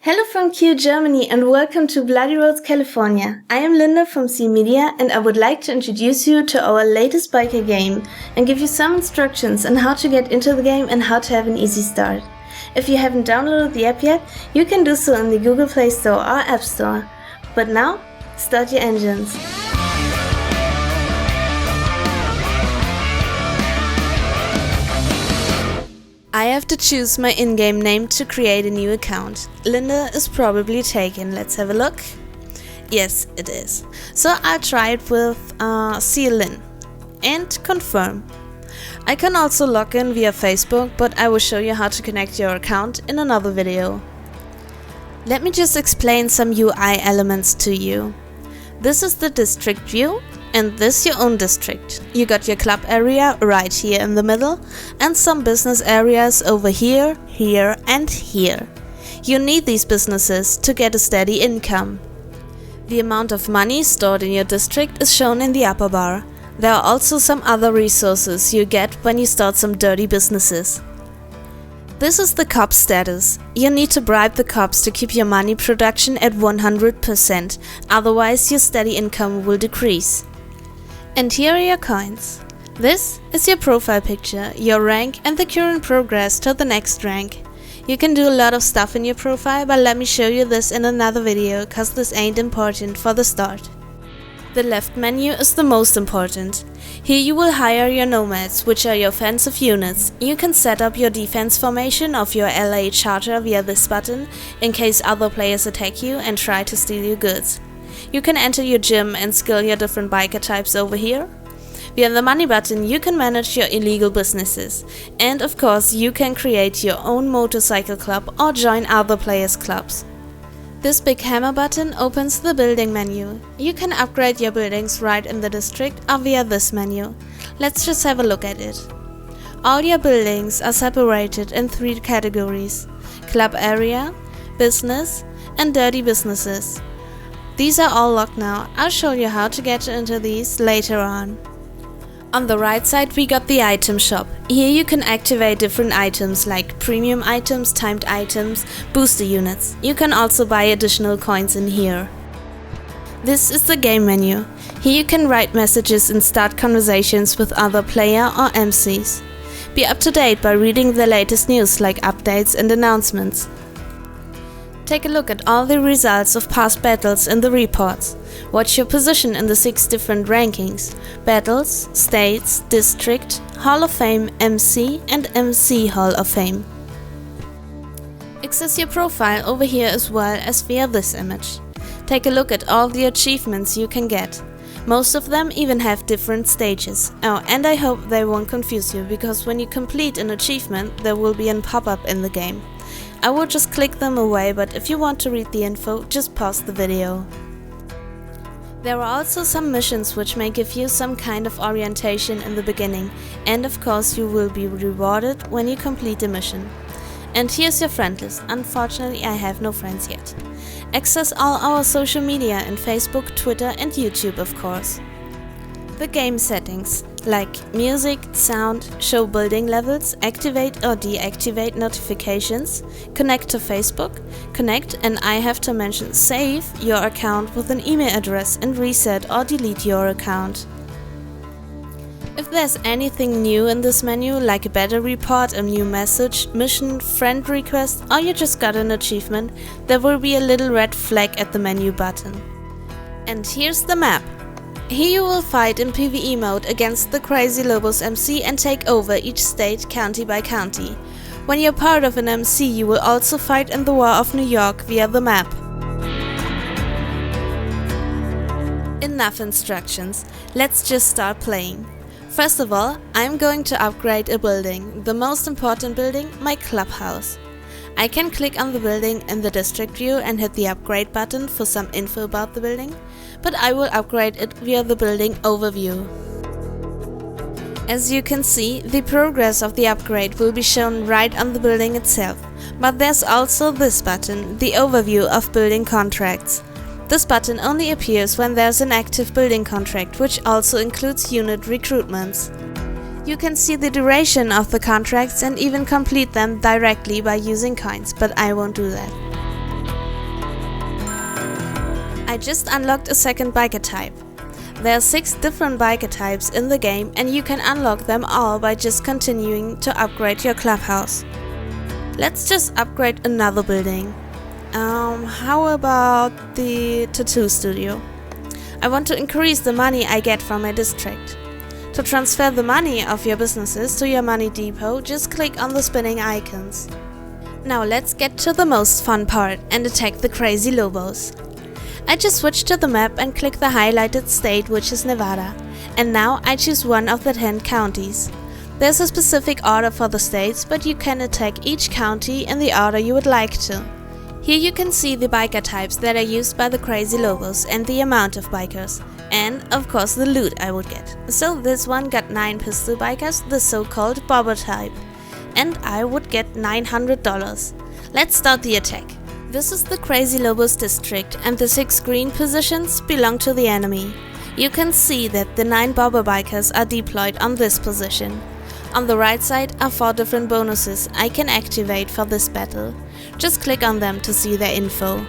Hello from Q Germany and welcome to Bloody Roads, California. I am Linda from sealMedia and I would like to introduce you to our latest biker game and give you some instructions on how to get into the game and how to have an easy start. If you haven't downloaded the app yet, you can do so in the Google Play Store or App Store. But now, start your engines. I have to choose my in-game name to create a new account. Linda is probably taken. Let's have a look. Yes, it is. So I'll try it with sealin and confirm. I can also log in via Facebook, but I will show you how to connect your account in another video. Let me just explain some UI elements to you. This is the district view. And this your own district. You got your club area right here in the middle and some business areas over here, here and here. You need these businesses to get a steady income. The amount of money stored in your district is shown in the upper bar. There are also some other resources you get when you start some dirty businesses. This is the cop status. You need to bribe the cops to keep your money production at 100%, otherwise your steady income will decrease. And here are your coins. This is your profile picture, your rank and the current progress to the next rank. You can do a lot of stuff in your profile, but let me show you this in another video, cause this ain't important for the start. The left menu is the most important. Here you will hire your Nomads, which are your offensive units. You can set up your defense formation of your LA charter via this button, in case other players attack you and try to steal your goods. You can enter your gym and skill your different biker types over here. Via the money button you can manage your illegal businesses. And of course you can create your own motorcycle club or join other players' clubs. This big hammer button opens the building menu. You can upgrade your buildings right in the district or via this menu. Let's just have a look at it. All your buildings are separated in 3 categories: club area, business and dirty businesses. These are all locked now. I'll show you how to get into these later on. On the right side we got the item shop. Here you can activate different items like premium items, timed items, booster units. You can also buy additional coins in here. This is the game menu. Here you can write messages and start conversations with other player or MCs. Be up to date by reading the latest news like updates and announcements. Take a look at all the results of past battles in the reports. Watch your position in the 6 different rankings: battles, states, district, Hall of Fame, MC and MC Hall of Fame. Access your profile over here as well as via this image. Take a look at all the achievements you can get. Most of them even have different stages. Oh, and I hope they won't confuse you, because when you complete an achievement there will be a pop-up in the game. I will just click them away, but if you want to read the info, just pause the video. There are also some missions which may give you some kind of orientation in the beginning, and of course you will be rewarded when you complete a mission. And here's your friend list. Unfortunately I have no friends yet. Access all our social media in Facebook, Twitter and YouTube of course. The game settings, like music, sound, show building levels, activate or deactivate notifications, connect to Facebook, connect, and I have to mention save your account with an email address and reset or delete your account. If there's anything new in this menu, like a battle report, a new message, mission, friend request, or you just got an achievement, there will be a little red flag at the menu button. And here's the map. Here you will fight in PvE mode against the crazy Lobos MC and take over each state county by county. When you're part of an MC you will also fight in the War of New York via the map. Enough instructions, let's just start playing. First of all, I'm going to upgrade a building, the most important building, my clubhouse. I can click on the building in the district view and hit the upgrade button for some info about the building, but I will upgrade it via the building overview. As you can see, the progress of the upgrade will be shown right on the building itself, but there's also this button, the overview of building contracts. This button only appears when there's an active building contract, which also includes unit recruitments. You can see the duration of the contracts and even complete them directly by using coins, but I won't do that. I just unlocked a second biker type. There are 6 different biker types in the game and you can unlock them all by just continuing to upgrade your clubhouse. Let's just upgrade another building. How about the tattoo studio? I want to increase the money I get from my district. To transfer the money of your businesses to your money depot, just click on the spinning icons. Now let's get to the most fun part and attack the crazy Lobos. I just switch to the map and click the highlighted state, which is Nevada. And now I choose one of the 10 counties. There's a specific order for the states, but you can attack each county in the order you would like to. Here you can see the biker types that are used by the crazy Lobos and the amount of bikers. And of course the loot I would get. So this one got 9 pistol bikers, the so-called bobber type. And I would get $900. Let's start the attack. This is the crazy Lobos district and the 6 green positions belong to the enemy. You can see that the 9 bobber bikers are deployed on this position. On the right side are 4 different bonuses I can activate for this battle. Just click on them to see their info.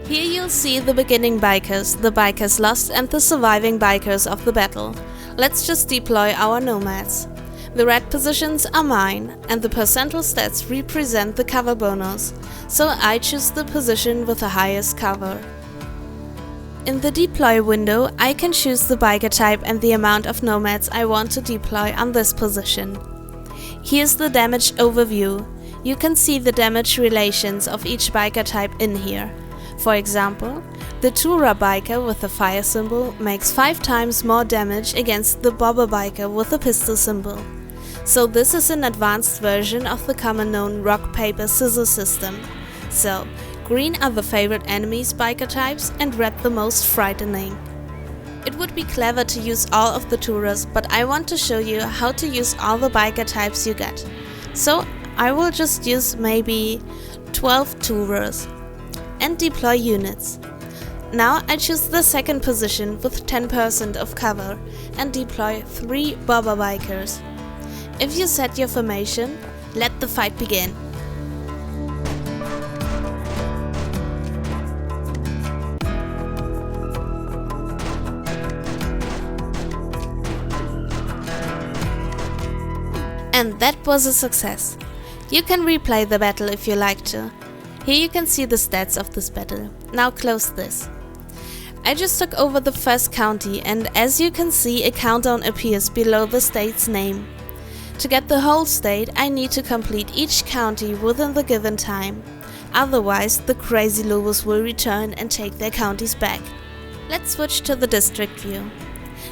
Here you'll see the beginning bikers, the bikers lost and the surviving bikers of the battle. Let's just deploy our Nomads. The red positions are mine and the percentile stats represent the cover bonus, so I choose the position with the highest cover. In the deploy window, I can choose the biker type and the amount of Nomads I want to deploy on this position. Here's the damage overview. You can see the damage relations of each biker type in here. For example, the tourer biker with the fire symbol makes 5 times more damage against the bobber biker with the pistol symbol. So this is an advanced version of the common known rock, paper, scissors system. So, green are the favorite enemies biker types and red the most frightening. It would be clever to use all of the tourers, but I want to show you how to use all the biker types you get. So I will just use maybe 12 tourers and deploy units. Now I choose the second position with 10% of cover and deploy 3 bobber bikers. If you set your formation, let the fight begin. And that was a success. You can replay the battle if you like to. Here you can see the stats of this battle. Now close this. I just took over the first county and as you can see a countdown appears below the state's name. To get the whole state I need to complete each county within the given time. Otherwise the crazy Lobos will return and take their counties back. Let's switch to the district view.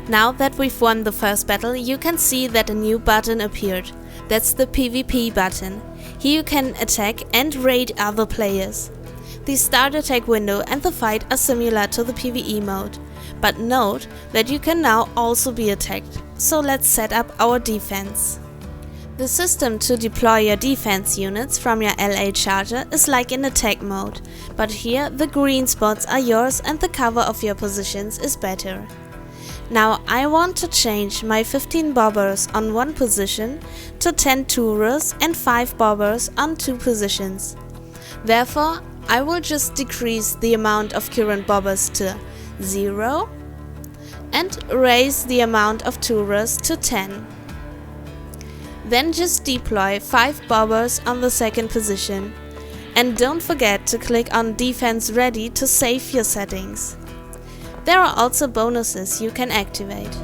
Now that we've won the first battle, you can see that a new button appeared. That's the PvP button. Here you can attack and raid other players. The start attack window and the fight are similar to the PvE mode. But note that you can now also be attacked. So let's set up our defense. The system to deploy your defense units from your LA charger is like in attack mode, but here the green spots are yours and the cover of your positions is better. Now I want to change my 15 bobbers on one position to 10 tourers and 5 bobbers on 2 positions. Therefore, I will just decrease the amount of current bobbers to 0 and raise the amount of tourers to 10. Then just deploy 5 bobbers on the second position. And don't forget to click on Defense Ready to save your settings. There are also bonuses you can activate.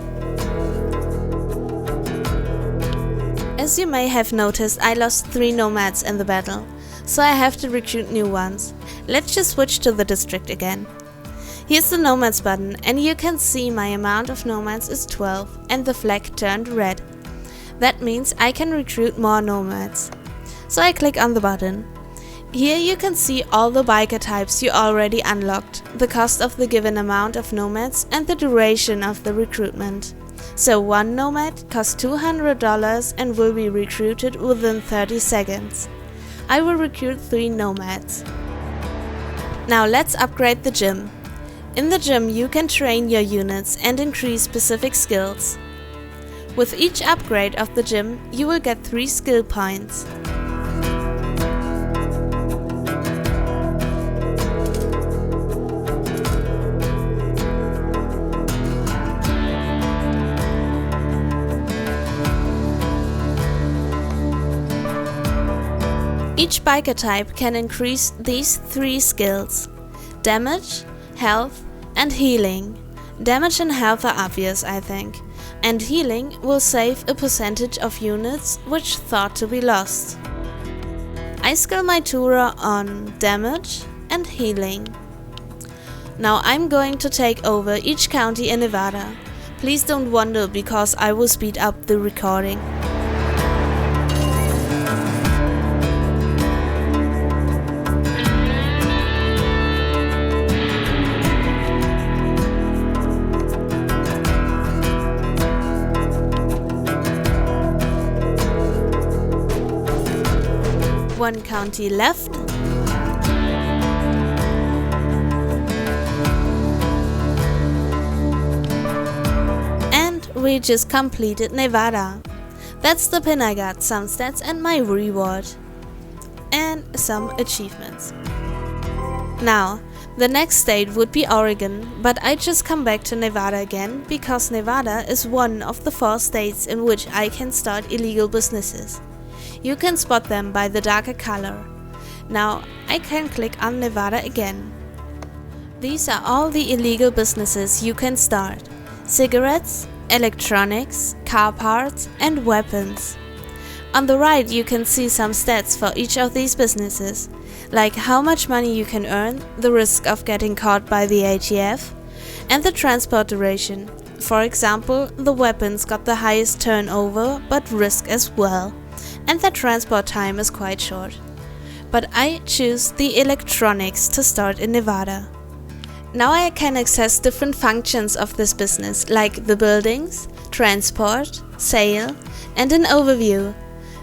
As you may have noticed, I lost 3 Nomads in the battle, so I have to recruit new ones. Let's just switch to the district again. Here's the Nomads button and you can see my amount of Nomads is 12 and the flag turned red. That means I can recruit more Nomads. So I click on the button. Here you can see all the biker types you already unlocked, the cost of the given amount of Nomads and the duration of the recruitment. So one Nomad costs $200 and will be recruited within 30 seconds. I will recruit 3 Nomads. Now let's upgrade the gym. In the gym you can train your units and increase specific skills. With each upgrade of the gym, you will get 3 skill points. Each biker type can increase these 3 skills: damage, health and healing. Damage and health are obvious, I think, and healing will save a percentage of units which thought to be lost. I skill my Tura on damage and healing. Now I'm going to take over each county in Nevada. Please don't wonder because I will speed up the recording. One county left. And we just completed Nevada. That's the pin I got, some stats and my reward. And some achievements. Now, the next state would be Oregon, but I just come back to Nevada again because Nevada is one of the 4 states in which I can start illegal businesses. You can spot them by the darker color. Now I can click on Nevada again. These are all the illegal businesses you can start: cigarettes, electronics, car parts and weapons. On the right you can see some stats for each of these businesses, like how much money you can earn, the risk of getting caught by the ATF, and the transport duration. For example, the weapons got the highest turnover but risk as well, and the transport time is quite short. But I choose the electronics to start in Nevada. Now I can access different functions of this business, like the buildings, transport, sale, and an overview.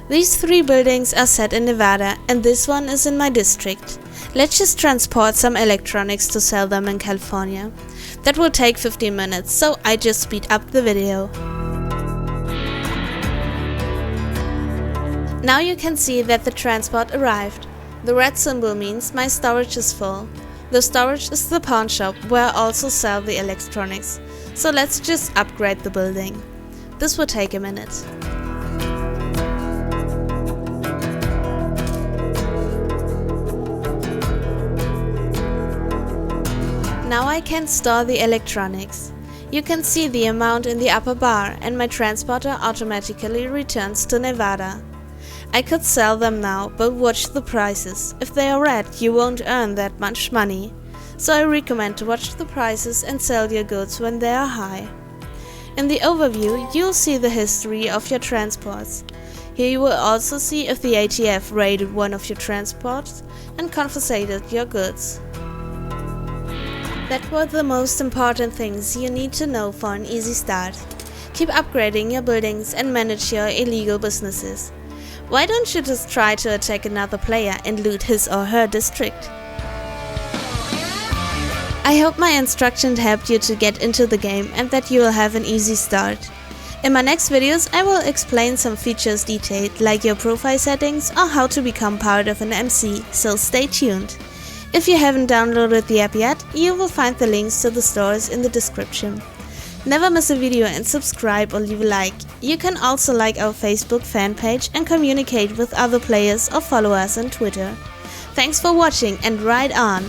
These 3 buildings are set in Nevada and this one is in my district. Let's just transport some electronics to sell them in California. That will take 15 minutes, so I just speed up the video. Now you can see that the transport arrived. The red symbol means my storage is full. The storage is the pawn shop where I also sell the electronics. So let's just upgrade the building. This will take a minute. Now I can store the electronics. You can see the amount in the upper bar and my transporter automatically returns to Nevada. I could sell them now, but watch the prices. If they are red, you won't earn that much money. So I recommend to watch the prices and sell your goods when they are high. In the overview, you'll see the history of your transports. Here you will also see if the ATF raided one of your transports and confiscated your goods. That were the most important things you need to know for an easy start. Keep upgrading your buildings and manage your illegal businesses. Why don't you just try to attack another player and loot his or her district? I hope my instructions helped you to get into the game and that you will have an easy start. In my next videos I will explain some features detailed, like your profile settings or how to become part of an MC, so stay tuned. If you haven't downloaded the app yet, you will find the links to the stores in the description. Never miss a video and subscribe or leave a like. You can also like our Facebook fan page and communicate with other players or follow us on Twitter. Thanks for watching and ride on!